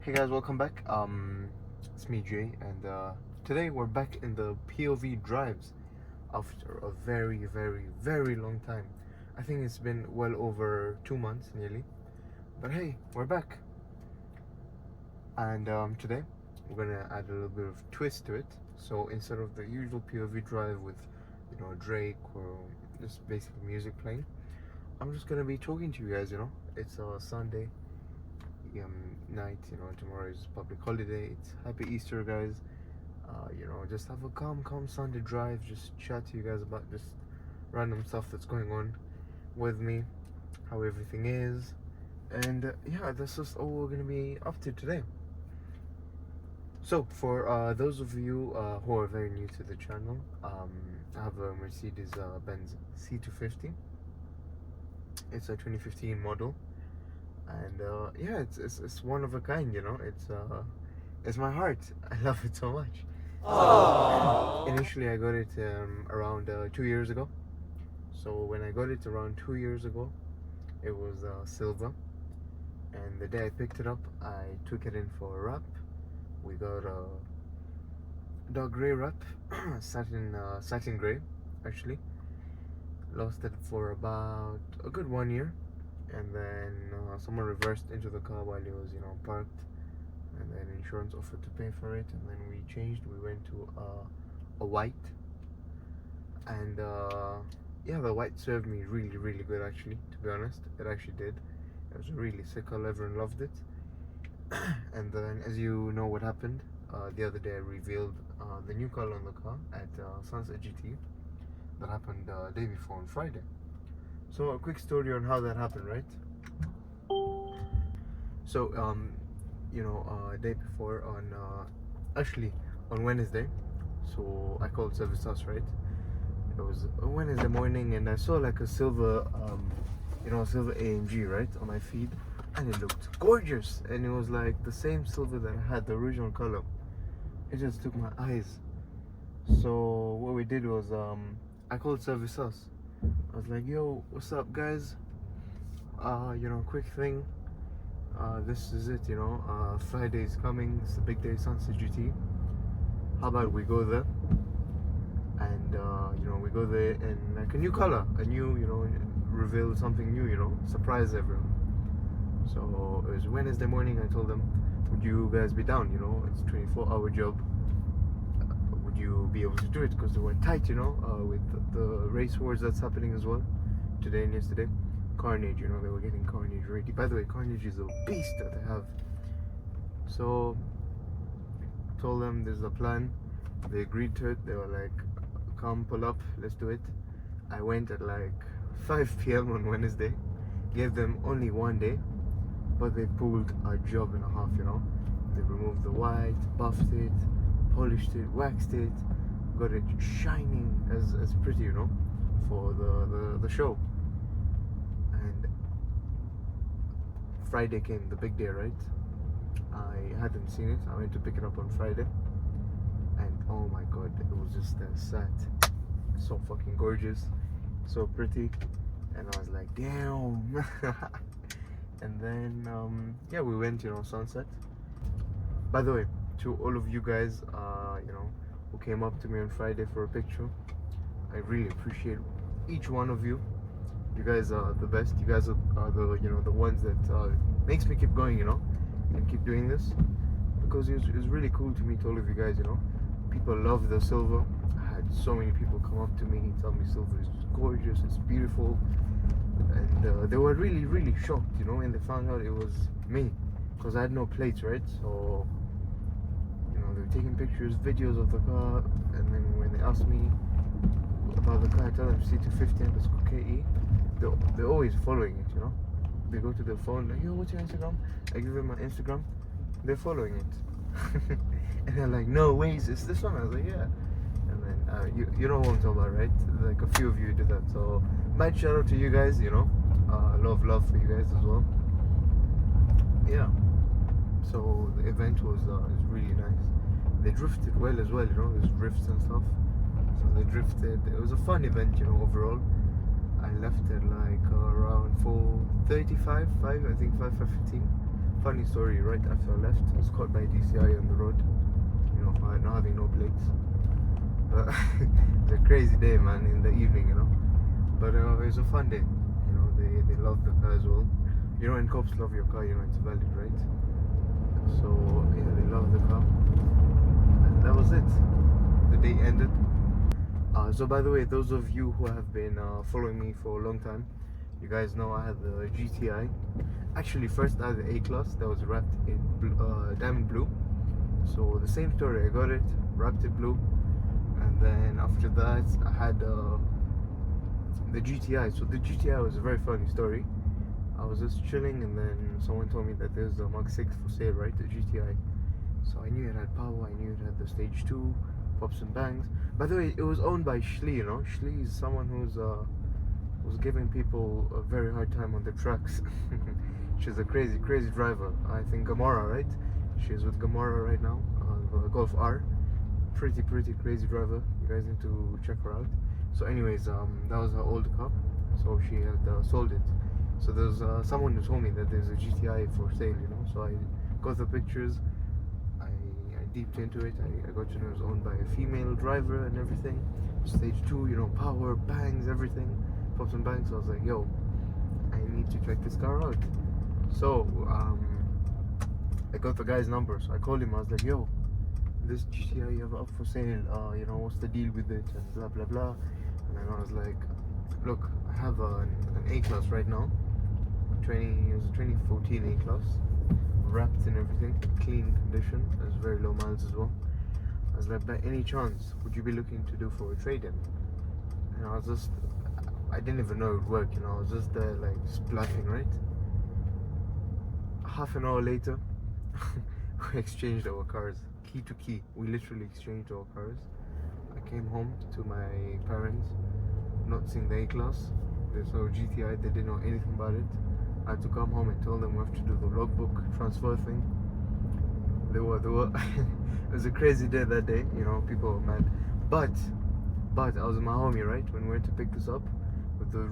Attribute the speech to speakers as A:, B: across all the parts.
A: Hey guys, welcome back. It's me Jay, and today we're back in the POV drives after a very, very, very long time. I think it's been well over 2 months nearly, but hey, we're back. And today we're gonna add a little bit of twist to it. So instead of the usual POV drive with, Drake or just basic music playing, I'm just gonna be talking to you guys. It's a Sunday night. Tomorrow is public holiday. It's happy Easter, guys. Just have a calm Sunday drive, just chat to you guys about just random stuff that's going on with me, how everything is, and yeah, that's just all we're gonna be up to today. So for those of you who are very new to the channel, I have a Mercedes Benz C250. It's a 2015 model, and yeah, it's one of a kind. It's my heart. I love it so much. So, initially I got it around 2 years ago. So when I got it around 2 years ago, it was silver, and the day I picked it up, I took it in for a wrap. We got a dark gray wrap, satin gray actually. Lost it for about a good 1 year, and then someone reversed into the car while it was parked, and then insurance offered to pay for it, and then we changed. We went to a white, and yeah, the white served me really, really good actually, to be honest. It actually did. It was a really sick color. Everyone loved it. And then, as you know what happened, the other day I revealed the new color on the car at Sunset GT. That happened day before on Friday. So a quick story on how that happened, right? So day before, on Wednesday, so I called Service House, right? It was a Wednesday morning, and I saw like a silver silver AMG, right, on my feed, and it looked gorgeous, and it was like the same silver that I had, the original color. It just took my eyes. So what we did was I called Service House. I was like, yo, what's up guys? Quick thing. This is it, Friday is coming. It's the big day, Sunset GT. How about we go there? And we go there in like a new color, a new, reveal something new, surprise everyone. So it was Wednesday morning. I told them, would you guys be down? It's a 24-hour job. Would you be able to do it? Because they were tight, with the race wars that's happening as well today and yesterday. Carnage, they were getting Carnage ready. By the way, Carnage is a beast that they have. So I told them there's a plan. They agreed to it. They were like, come pull up, let's do it. I went at like 5 p.m. on Wednesday. Gave them only 1 day, but they pulled a job and a half. They removed the white, buffed it, polished it, waxed it, got it shining as pretty, for the show. And Friday came, the big day, right? I hadn't seen it. I went to pick it up on Friday, and oh my god, it was just set. So fucking gorgeous, so pretty, and I was like, damn. And then yeah, we went, Sunset. By the way, to all of you guys who came up to me on Friday for a picture, I really appreciate each one of you. You guys are the best. You guys are the the ones that makes me keep going, and keep doing this, because it was really cool to meet all of you guys. People love the silver. I had so many people come up to me and tell me silver is gorgeous, it's beautiful, and they were really, really shocked, when they found out it was me, because I had no plates, right? So they were taking pictures, videos of the car, and then when they asked me about the car, I tell them C250 KE. They're always following it, They go to their phone like, yo, what's your Instagram? I give them my Instagram. They're following it. And they're like, no ways, it's this one. I was like, yeah. And then you know what I'm talking about, right? Like a few of you did that. So mad shout out to you guys, love for you guys as well. Yeah. So the event was really nice. They drifted well as well, there's drifts and stuff. So they drifted. It was a fun event, overall. I left at like around 4:35, 5:15, funny story. Right after I left, I was caught by DCI on the road. You know, for not having no plates. But it's a crazy day, man. In the evening, you know. But it was a fun day. You know, they love the car as well. You know, when cops love your car, you know it's valid, right? So yeah, they love the car, and that was it. The day ended. So by the way, those of you who have been following me for a long time, you guys know I had the GTI. Actually, first I had the A-Class that was wrapped in diamond blue. So the same story, I got it, wrapped it blue, and then after that I had the GTI. So the GTI was a very funny story. I was just chilling, and then someone told me that there's a Mark 6 for sale, right? The GTI. So I knew it had power, I knew it had the stage 2, pops and bangs. By the way, it was owned by Shli, you know. Shli is someone who's giving people a very hard time on the tracks. She's a crazy driver. I think Gamora, right? She's with Gamora right now, the Golf R. Pretty crazy driver. You guys need to check her out. So anyways, that was her old car. So she had sold it. So there's someone who told me that there's a GTI for sale, you know. So I got the pictures. I deeped into it. I got to know it was owned by a female driver and everything. Stage 2, you know, power, bangs, everything. Pops and bangs. So I was like, yo, I need to check this car out. So I got the guy's number. So I called him. I was like, yo, this GTI you have up for sale. You know, what's the deal with it? And blah blah blah. And then I was like, look, I have an A-Class right now. It was a 2014 A-Class, wrapped in everything, clean condition. It was very low miles as well. I was like, by any chance, would you be looking to do for a trade-in? And I didn't even know it would work, you know. I was just there like just bluffing, right? Half an hour later, we exchanged our cars, key to key. We literally exchanged our cars. I came home to my parents, not seeing the A-Class. They saw GTI, they didn't know anything about it. I had to come home and tell them we have to do the logbook transfer thing. They were it was a crazy day that day, you know, people were mad. But I was with my homie, right, when we went to pick this up with a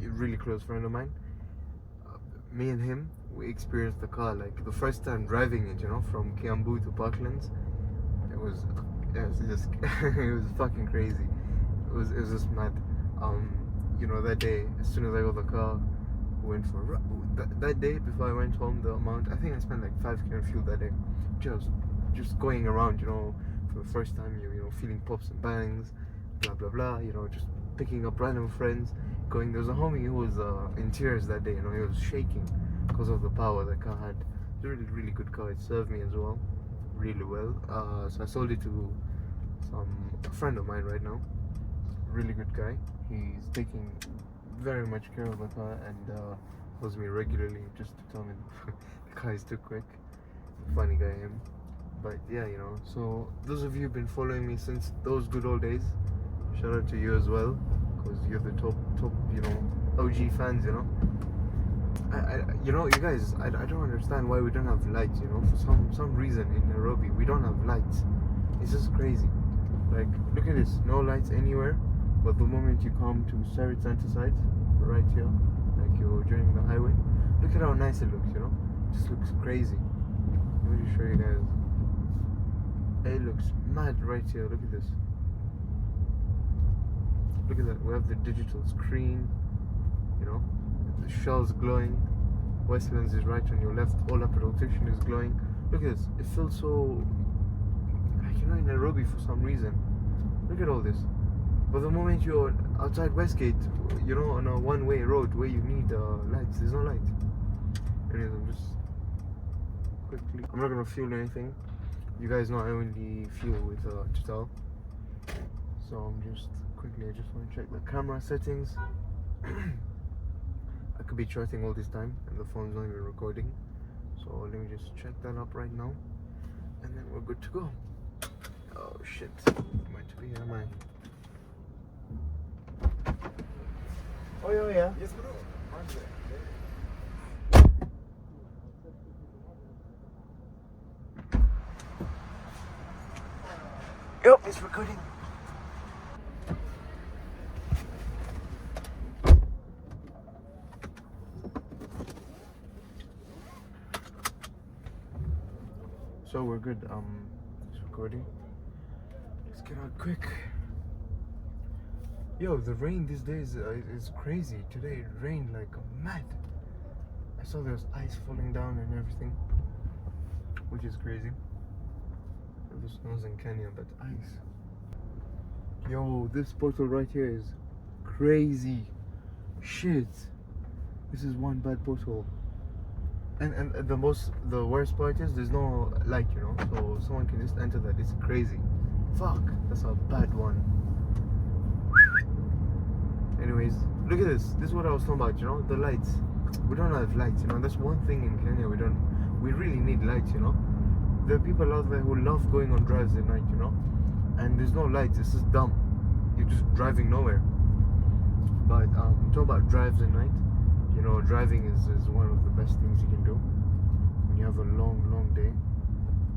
A: really close friend of mine. Me and him, we experienced the car like the first time driving it, you know, from Kiambu to Parklands. It was just it was fucking crazy. It was just mad. You know, that day, as soon as I got the car, we went for that day before I went home. The amount, I think I spent like 5k on fuel that day, just going around, you know, for the first time, you know, feeling pops and bangs, blah blah blah, you know, just picking up random friends, going. There was a homie who was in tears that day, you know, he was shaking because of the power the car had. It's a really good car. It served me as well, really well. So I sold it to a friend of mine right now. Really good guy. He's taking very much care of the car and calls me regularly just to tell me the car is too quick. Funny guy him. But yeah, you know, so those of you who've been following me since those good old days, shout out to you as well, because you're the top, you know, OG fans, you know. You know, you guys, I don't understand why we don't have lights, you know. For some reason in Nairobi we don't have lights. It's just crazy. Like, look at this, no lights anywhere. But the moment you come to Sarit Center side, right here, like you're joining the highway, look at how nice it looks, you know? It just looks crazy. Let me just show you guys. It looks mad right here, look at this. Look at that, we have the digital screen, you know? The shell's glowing. Westlands is right on your left, all upper rotation is glowing. Look at this, it feels so, like, you know, in Nairobi for some reason. Look at all this. But the moment you're outside Westgate, you know, on a one-way road where you need lights, there's no light. Anyways, I'm not gonna fuel anything. You guys know I only fuel with Total. So I just want to check the camera settings. I could be chatting all this time and the phone's not even recording. So let me just check that up right now, and then we're good to go. Oh shit, am I? Oh yeah. Yes, bro. Yep, it's recording. So we're good. It's recording. Let's get out quick. Yo, the rain these days is crazy. Today it rained like mad. I saw there was ice falling down and everything, which is crazy. The snows in Kenya, but ice. Yo, this portal right here is crazy. Shit. This is one bad portal. And the worst part is there's no light, you know, so someone can just enter that. It's crazy. Fuck, that's a bad one. Anyways, look at this. This is what I was talking about, you know, the lights. We don't have lights, you know. That's one thing in Kenya we really need lights, you know. There are people out there who love going on drives at night, you know, and there's no lights. This is dumb. You're just driving nowhere. But talk about drives at night. You know, driving is one of the best things you can do. When you have a long day,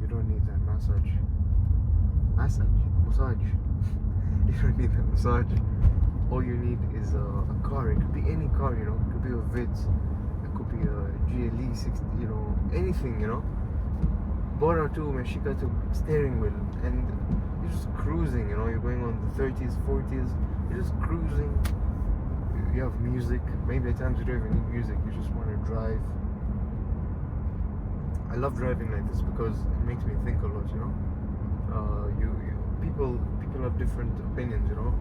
A: you don't need that massage. You don't need that massage. All you need is a car. It could be any car, you know. It could be a Vitz. It could be a GLE 60, you know, anything, you know. Bora tu umeshika to steering wheel and you're just cruising, you know. You're going on the 30s, 40s. You're just cruising. You have music. Maybe at times you don't even need music. You just want to drive. I love driving like this because it makes me think a lot, you know. People have different opinions, you know.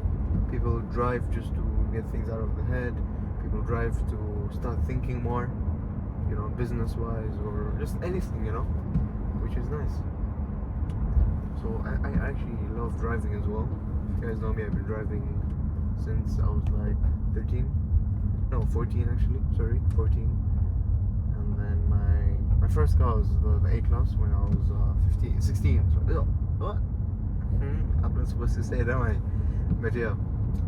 A: People drive just to get things out of the head. People drive to start thinking more, you know, business-wise or just anything, you know, which is nice. So I actually love driving as well. If you guys know me, I've been driving since I was like 14 actually, sorry, 14. And then my first car was the A-Class when I was 16. So, what? I'm not supposed to say that, am I? But yeah,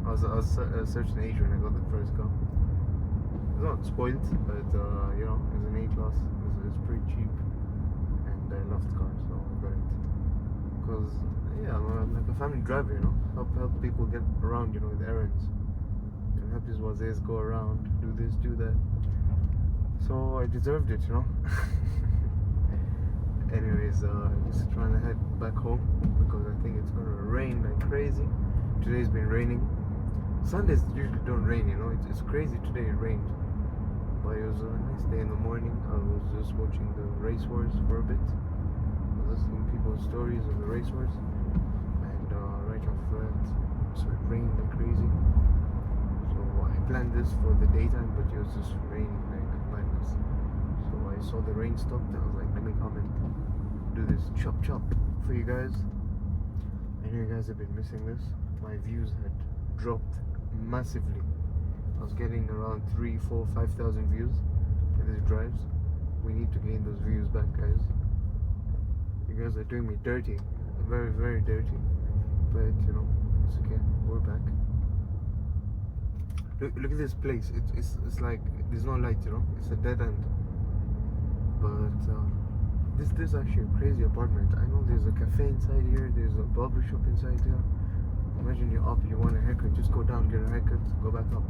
A: I was a certain age when I got the first car. It's not spoiled, but you know, it was an A-Class. It was pretty cheap, and I loved the car, so I got it. Because yeah, I'm like a family driver, you know. Help people get around, you know, with errands. And help these wazes go around, do this, do that. So I deserved it, you know. Anyways, just trying to head back home because I think it's gonna rain like crazy. Today's been raining. Sundays usually don't rain, you know. It's crazy today it rained. But it was a nice day in the morning. I was just watching the race wars for a bit. I was listening to people's stories of the race wars. And right after that, it started raining like crazy. So I planned this for the daytime, but it was just raining like madness. So I saw the rain stop and I was like, let me come and do this chop for you guys. I know you guys have been missing this. My views had dropped massively. I was getting around 3, 4, 5,000 views in these drives. We need to gain those views back, guys. You guys are doing me dirty, very, very dirty. But you know, it's okay. We're back. Look at this place. It's like there's no light, you know. It's a dead end. But this is actually a crazy apartment. I know there's a cafe inside here. There's a barber shop inside here. Imagine you're up, you want a haircut, just go down, get a haircut, go back up.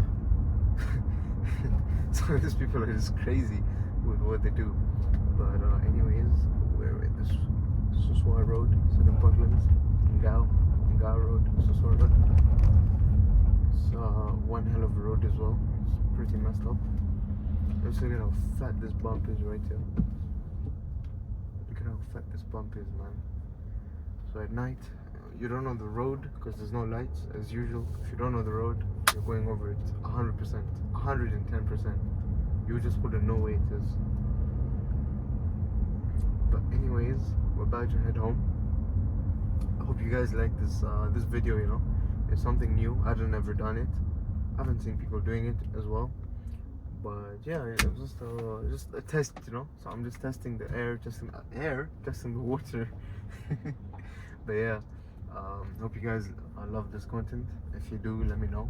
A: Some of these people are just crazy with what they do. But anyways, we're in this Suswa Road, Southern Portland, Ngao Road, Suswa Road. It's one hell of a road as well. It's pretty messed up. Let's look at how fat this bump is right here. Look at how fat this bump is, man. So at night, you don't know the road because there's no lights as usual. If you don't know the road, you're going over it 100%, 110%. You just wouldn't know where it is. But anyways, we're about to head home. I hope you guys like this this video, you know. It's something new. I haven't ever done it. I haven't seen people doing it as well. But yeah, it was just a test, you know. So I'm just testing the air, testing the water. But yeah. Hope you guys love this content. If you do, let me know.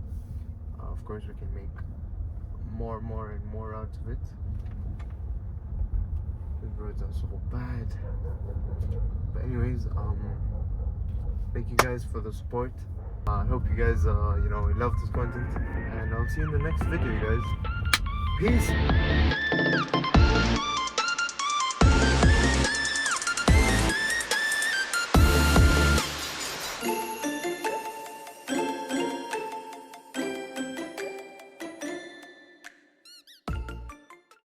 A: Of course, we can make more and more out of it. The roads are so bad. But anyways, thank you guys for the support. I hope you guys, you know, love this content. And I'll see you in the next video, you guys. Peace.